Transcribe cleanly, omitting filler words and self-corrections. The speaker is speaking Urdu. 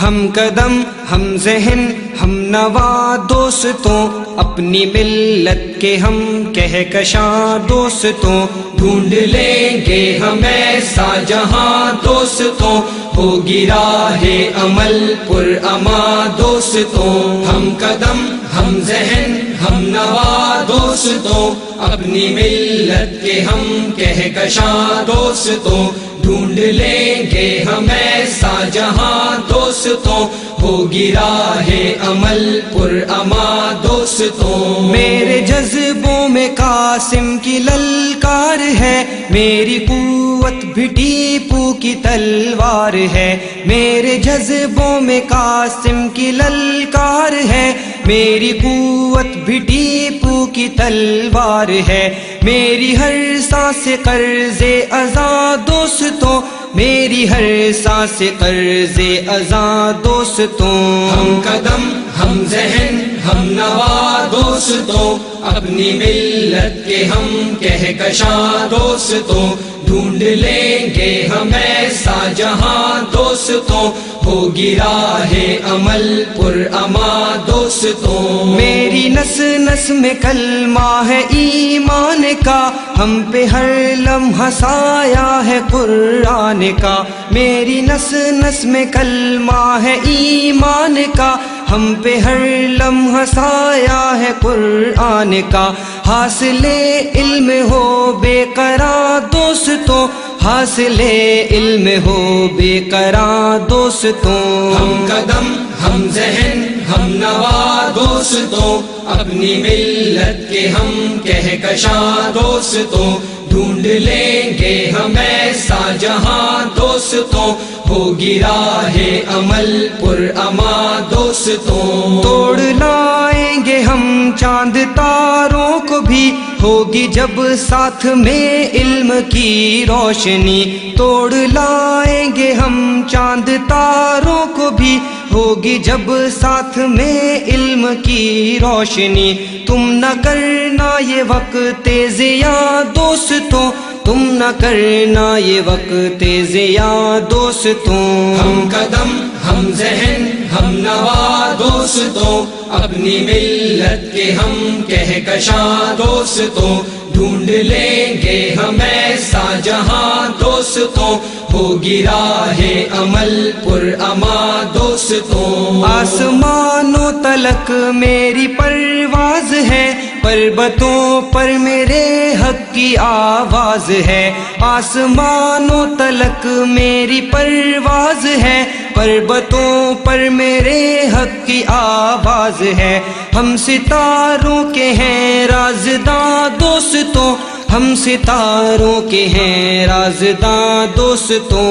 ہم قدم ہم ذہن ہم نوا دوستوں، اپنی ملت کے ہم کہکشاں دوستوں، ڈھونڈ لیں گے ہم ایسا جہاں دوستوں، ہوگی راہ عمل پر اما دوستوں۔ ہم قدم ہم ذہن ہم نوا دوستوں، اپنی ملت کے ہم کہکشاں دوستوں، ڈھونڈ لیں گے ہم ایسا جہاں دوستوں، ہوگی راہ عمل پر اما دوستوں۔ میرے جذبوں میں قاسم کی للکار ہے، میری قوت بھی ٹیپو کی تلوار ہے، میرے جذبوں میں قاسم کی للکار ہے، میری قوت بھی ٹیپو کی تلوار ہے، میری ہر سانس قرض ازاں دوستوں، میری ہر سانس قرض ازاں دوستوں۔ ہم قدم ہم ذہن ہم نوا دوستوں، اپنی ملت کے ہم کہکشاں دوستوں، ڈھونڈ لیں گے ہم ایسا جہاں دوستوں، ہوگی راہ عمل پر اما دوستوں۔ میری نس نس میں کلمہ ہے ایمان کا، ہم پہ ہر لمحہ سایہ ہے قرآن کا، میری نس نس میں کلمہ ہے ایمان کا، ہم پہ ہر لمحہ سایہ ہے قرآن کا، حاصل علم ہو بے قرار دوستوں، حاصل علم ہو بے قرار دوستوں۔ ہم قدم ہم ذہن ہم نوا دوستوں، اپنی ملت کے ہم کہکشاں دوستوں، ڈھونڈ لیں گے ہم ایسا جہاں دوستوں، ہوگی راہ عمل پر اما دوستوں۔ توڑ لائیں گے ہم چاند تاروں کو بھی، ہوگی جب ساتھ میں علم کی روشنی، توڑ لائیں گے ہم چاند تاروں کو بھی، ہوگی جب ساتھ میں علم کی روشنی، تم نہ کرنا یہ وقت ضیاء دوستوں، تم نہ کرنا یہ وقت ضیاء دوستوں۔ ہم قدم ہم ذہن ہم نوا دوستوں، اپنی ملت کے ہم کہکشاں دوستوں، ڈھونڈ لیں گے ہم ایسا جہاں دوستوں، ہوگی راہ عمل پر اما دوستوں۔ آسمانوں تلک میری پرواز ہے، پربتوں پر میرے حق کی آواز ہے، آسمانوں تلک میری پرواز ہے، پربتوں پر میرے حق کی آواز ہے، ہم ستاروں کے ہیں رازداں دوستوں، ہم ستاروں کے ہیں رازداں دوستوں۔